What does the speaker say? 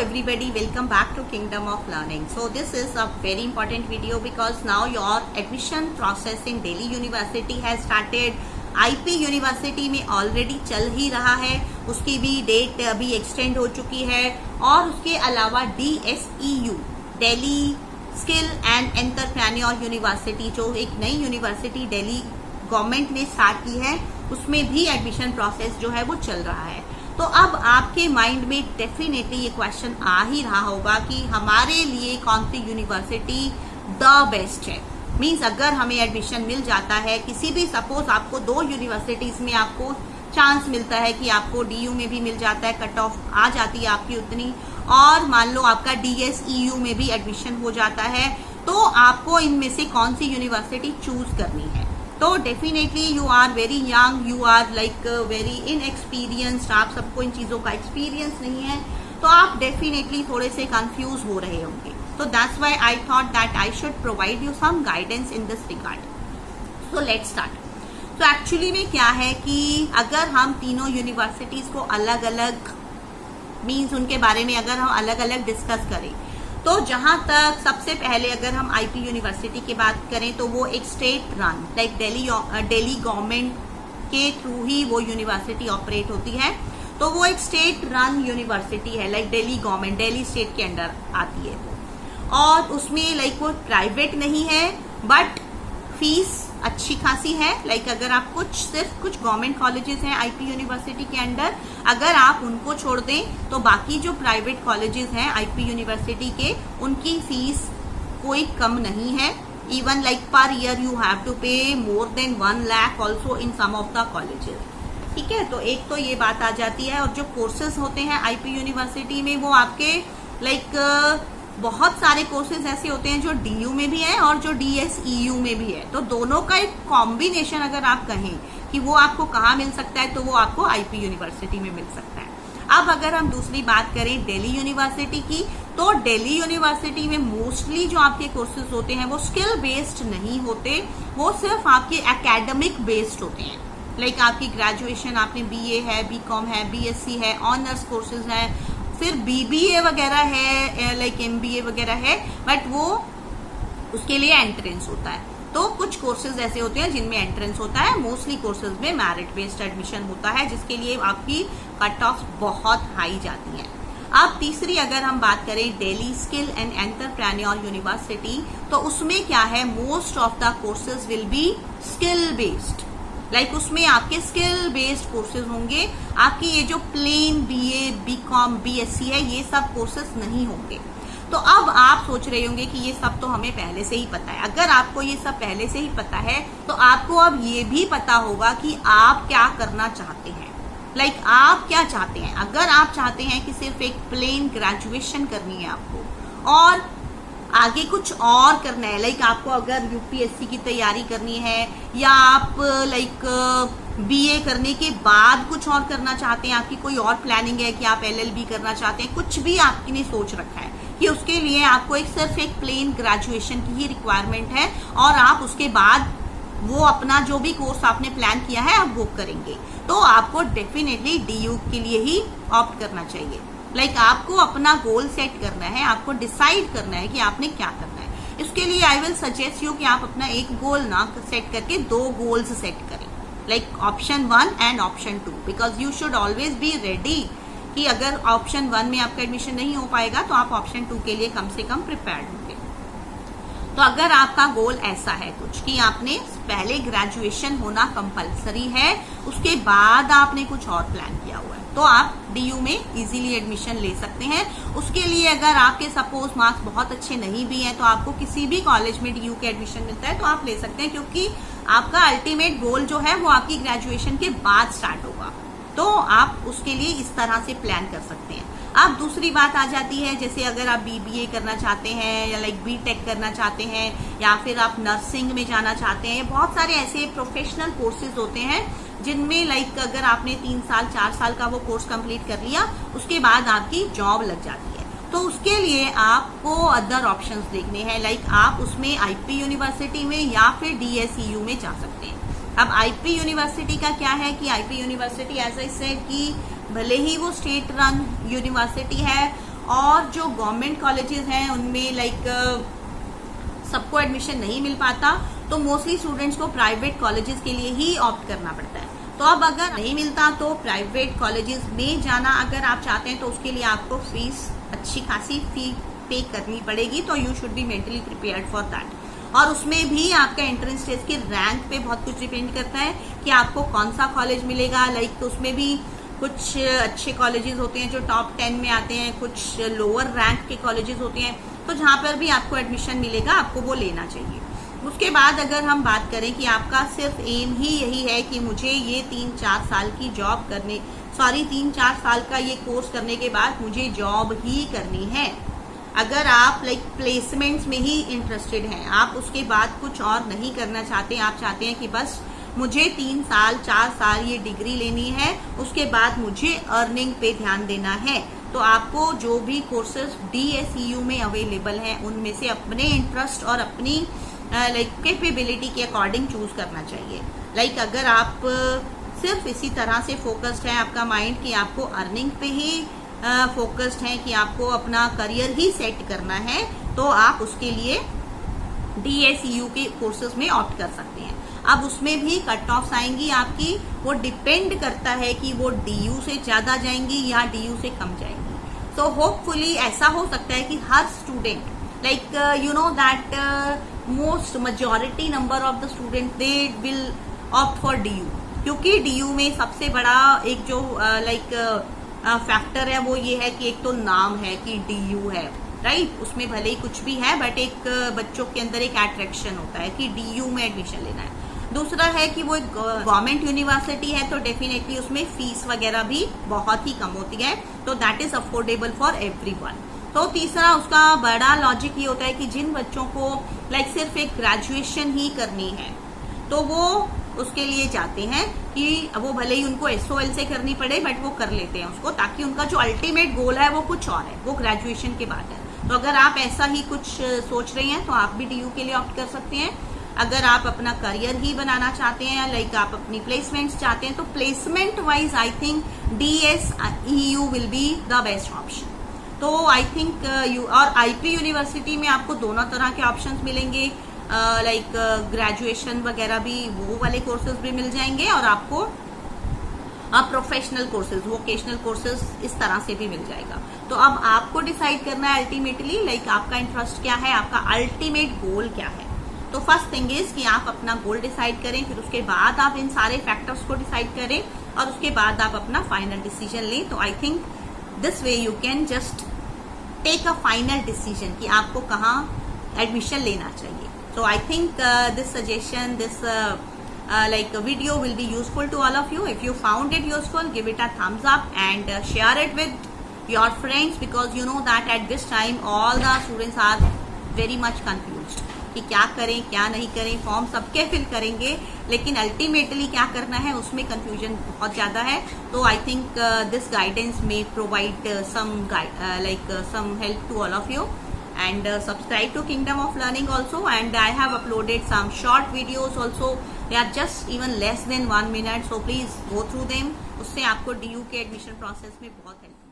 everybody, welcome back to Kingdom of Learning. So this is a very important video because now your admission process in Delhi University has started. IP university में already चल ही रहा है, उसकी भी date अभी extend हो चुकी है। और उसके अलावा DSEU Delhi skill and entrepreneur university जो एक नई यूनिवर्सिटी दिल्ली गवर्नमेंट ने स्टार्ट की है, उसमें भी एडमिशन प्रोसेस जो है वो चल रहा है। तो अब आपके माइंड में डेफिनेटली ये क्वेश्चन आ ही रहा होगा कि हमारे लिए कौन सी यूनिवर्सिटी द बेस्ट है। मीन्स अगर हमें एडमिशन मिल जाता है किसी भी, सपोज आपको 2 यूनिवर्सिटीज में आपको चांस मिलता है कि आपको DU में भी मिल जाता है, कट ऑफ आ जाती है आपकी उतनी, और मान लो आपका DSEU में भी एडमिशन हो जाता है, तो आपको इनमें से कौन सी यूनिवर्सिटी चूज करनी है। तो definitely you are very young, you are like very inexperienced, आप सबको इन चीजों का एक्सपीरियंस नहीं है, तो आप डेफिनेटली थोड़े से कंफ्यूज हो रहे होंगे। So that's why I thought that I should provide you some guidance in this regard. So let's start. So actually में क्या है कि अगर हम तीनों यूनिवर्सिटीज को अलग अलग मीन्स उनके बारे में अगर हम अलग अलग डिस्कस करें, तो जहां तक सबसे पहले अगर हम IP यूनिवर्सिटी की बात करें तो वो एक state run like Delhi government के थ्रू ही वो यूनिवर्सिटी ऑपरेट होती है। तो वो एक स्टेट रन यूनिवर्सिटी है, like Delhi government, Delhi state के अंडर आती है वो, और उसमें लाइक वो प्राइवेट नहीं है बट फीस अच्छी खासी है। लाइक अगर आप सिर्फ कुछ गवर्नमेंट कॉलेजेस हैं IP यूनिवर्सिटी के अंडर, अगर आप उनको छोड़ दें तो बाकी जो प्राइवेट कॉलेजेस हैं IP यूनिवर्सिटी के, उनकी फीस कोई कम नहीं है। Even like per year you have to pay more than 1 lakh also in some of the colleges. ठीक है, तो एक तो ये बात आ जाती है। और जो कोर्सेज होते हैं IP यूनिवर्सिटी में वो आपके लाइक बहुत सारे कोर्सेज ऐसे होते हैं जो DU में भी है और जो DSEU में भी है। तो दोनों का एक कॉम्बिनेशन अगर आप कहें कि वो आपको कहाँ मिल सकता है, तो वो आपको IP यूनिवर्सिटी में मिल सकता है। अब अगर हम दूसरी बात करें दिल्ली यूनिवर्सिटी की, तो दिल्ली यूनिवर्सिटी में मोस्टली जो आपके कोर्सेज होते हैं वो स्किल बेस्ड नहीं होते, वो सिर्फ आपके एकेडमिक बेस्ड होते हैं। लाइक आपकी ग्रेजुएशन, आपने BA है, BCom है, BSc है, ऑनर्स कोर्सेज है, फिर BBA वगैरह है, लाइक MBA वगैरह है, बट वो उसके लिए एंट्रेंस होता है। तो कुछ कोर्सेज ऐसे होते हैं जिनमें एंट्रेंस होता है, मोस्टली कोर्सेज में मेरिट बेस्ड एडमिशन होता है, जिसके लिए आपकी कट ऑफ बहुत हाई जाती है। अब तीसरी अगर हम बात करें Delhi skill and entrepreneur university, तो उसमें क्या है, most of the courses will be skill based. Like उसमें आपके स्किल बेस्ड कोर्सेज होंगे, आपकी ये जो प्लेन BA, BCom, BSc है, ये सब कोर्सेज नहीं होंगे। तो अब आप सोच रहे होंगे कि ये सब तो हमें पहले से ही पता है। अगर आपको ये सब पहले से ही पता है तो आपको अब ये भी पता होगा कि आप क्या करना चाहते हैं। लाइक आप क्या चाहते हैं। अगर आप चाहते हैं कि सिर्फ एक प्लेन ग्रेजुएशन करनी है आपको और आगे कुछ और करना है, लाइक आपको अगर UPSC की तैयारी करनी है, या आप लाइक BA करने के बाद कुछ और करना चाहते हैं, आपकी कोई और प्लानिंग है कि आप LLB करना चाहते हैं, कुछ भी आपने सोच रखा है कि उसके लिए आपको सिर्फ एक प्लेन ग्रेजुएशन की ही रिक्वायरमेंट है, और आप उसके बाद वो अपना जो भी कोर्स आपने प्लान किया है आप वो करेंगे, तो आपको डेफिनेटली DU के लिए ही ऑप्ट करना चाहिए। लाइक आपको अपना गोल सेट करना है, आपको डिसाइड करना है कि आपने क्या करना है। इसके लिए आई विल सजेस्ट यू कि आप अपना एक गोल ना सेट करके 2 गोल्स सेट करें, like option 1 and option 2, because you should always be ready कि अगर ऑप्शन 1 में आपका एडमिशन नहीं हो पाएगा तो आप ऑप्शन 2 के लिए कम से कम प्रिपेयर्ड होंगे। तो अगर आपका गोल ऐसा है कुछ कि आपने पहले ग्रेजुएशन होना कंपलसरी है, उसके बाद आपने कुछ और प्लान किया हुआ है, तो आप DU में इजीली एडमिशन ले सकते हैं। उसके लिए अगर आपके सपोज मार्क्स बहुत अच्छे नहीं भी हैं तो आपको किसी भी कॉलेज में DU के एडमिशन मिलता है तो आप ले सकते हैं, क्योंकि आपका अल्टीमेट गोल जो है वो आपकी ग्रेजुएशन के बाद स्टार्ट होगा। तो आप उसके लिए इस तरह से प्लान कर सकते हैं। अब दूसरी बात आ जाती है, जैसे अगर आप BBA करना चाहते हैं या लाइक BTech करना चाहते हैं, या फिर आप नर्सिंग में जाना चाहते हैं, बहुत सारे ऐसे प्रोफेशनल कोर्सेज होते हैं जिनमें लाइक अगर आपने 3 साल 4 साल का वो कोर्स कंप्लीट कर लिया, उसके बाद आपकी जॉब लग जाती है। तो उसके लिए आपको अदर ऑप्शंस देखने हैं, लाइक आप उसमें IP यूनिवर्सिटी में या फिर DSEU में जा सकते हैं। अब IP यूनिवर्सिटी का क्या है कि IP university as I said कि भले ही वो स्टेट रन यूनिवर्सिटी है और जो गवर्नमेंट कॉलेजेस हैं उनमें लाइक सबको एडमिशन नहीं मिल पाता, तो मोस्टली स्टूडेंट्स को प्राइवेट कॉलेजेस के लिए ही ऑप्ट करना पड़ता है। तो अब अगर नहीं मिलता तो प्राइवेट कॉलेजेस में जाना अगर आप चाहते हैं तो उसके लिए आपको फीस अच्छी खासी फी पे करनी पड़ेगी, तो you should be mentally prepared for that. और उसमें भी आपका एंट्रेंस टेस्ट के रैंक पे बहुत कुछ डिपेंड करता है कि आपको कौन सा कॉलेज मिलेगा। लाइक उसमें भी कुछ अच्छे कॉलेजेस होते हैं जो टॉप 10 में आते हैं, कुछ लोअर रैंक के कॉलेजेस होते हैं, तो जहां पर भी आपको एडमिशन मिलेगा आपको वो लेना चाहिए। उसके बाद अगर हम बात करें कि आपका सिर्फ एम ही यही है कि मुझे ये 3-4 साल की जॉब करने 3-4 साल का ये कोर्स करने के बाद मुझे जॉब ही करनी है, अगर आप लाइक प्लेसमेंट्स में ही इंटरेस्टेड हैं, आप उसके बाद कुछ और नहीं करना चाहते, आप चाहते हैं कि बस मुझे 3-4 साल ये डिग्री लेनी है, उसके बाद मुझे अर्निंग पे ध्यान देना है, तो आपको जो भी कोर्सेज DSEU में अवेलेबल हैं उनमें से अपने इंटरेस्ट और अपनी लाइक कैपेबिलिटी के अकॉर्डिंग चूज करना चाहिए। लाइक अगर आप सिर्फ इसी तरह से फोकस्ड है आपका माइंड कि आपको अर्निंग पे ही फोकस्ड है कि आपको अपना करियर ही सेट करना है, तो आप उसके लिए DSEU के कोर्सेज में ऑप्ट कर सकते हैं। अब उसमें भी कट ऑफ्स आएंगी आपकी, वो डिपेंड करता है कि वो DU से ज्यादा जाएंगी या DU से कम जाएंगी। सो होपफुली ऐसा हो सकता है कि हर student like you know that most majority number of the student they will opt for DU, क्योंकि DU में सबसे बड़ा एक जो लाइक फैक्टर है वो ये है कि एक तो नाम है कि DU है, राइट। उसमें भले ही कुछ भी है बट एक बच्चों के अंदर एक अट्रैक्शन होता है कि DU में एडमिशन लेना है। दूसरा है कि वो एक गवर्नमेंट यूनिवर्सिटी है, तो डेफिनेटली उसमें फीस वगैरह भी बहुत ही कम होती है, तो that is affordable for everyone. तो तीसरा उसका बड़ा लॉजिक ये होता है कि जिन बच्चों को लाइक सिर्फ एक ग्रेजुएशन ही करनी है, तो वो उसके लिए जाते हैं कि वो भले ही उनको SOL से करनी पड़े बट वो कर लेते हैं उसको, ताकि उनका जो अल्टीमेट गोल है वो कुछ और है, वो ग्रेजुएशन के बाद है। तो अगर आप ऐसा ही कुछ सोच रहे हैं तो आप भी DU के लिए ऑप्ट कर सकते हैं। अगर आप अपना करियर ही बनाना चाहते हैं, लाइक आप अपनी प्लेसमेंट्स चाहते हैं, तो placement wise I think DSEU will be the best option. तो आई थिंक और IP यूनिवर्सिटी में आपको दोनों तरह के ऑप्शंस मिलेंगे, लाइक ग्रेजुएशन वगैरह भी वो वाले कोर्सेज भी मिल जाएंगे, और आपको प्रोफेशनल कोर्सेज, वोकेशनल कोर्सेज इस तरह से भी मिल जाएगा। तो अब आपको डिसाइड करना है अल्टीमेटली लाइक आपका इंटरेस्ट क्या है, आपका अल्टीमेट गोल क्या है। तो फर्स्ट थिंग इज कि आप अपना गोल डिसाइड करें, फिर उसके बाद आप इन सारे फैक्टर्स को डिसाइड करें और उसके बाद आप अपना फाइनल डिसीजन लें। तो I think this way you can just take a final decision कि आपको कहाँ एडमिशन लेना चाहिए। So I think this suggestion, this like video will be useful to all of you. If you found it useful, give it a thumbs up and share it with your friends, because you know that at this time all the students are very much confused कि क्या करें क्या नहीं करें। Form सबके fill करेंगे लेकिन ultimately क्या करना है उसमें कंफ्यूजन बहुत ज्यादा है। तो I think this guidance may provide some help to all of you. And subscribe to Kingdom of Learning also, and I have uploaded some short videos also. They are just even less than 1 minute, so please go through them. उससे आपको DU के admission process में बहुत help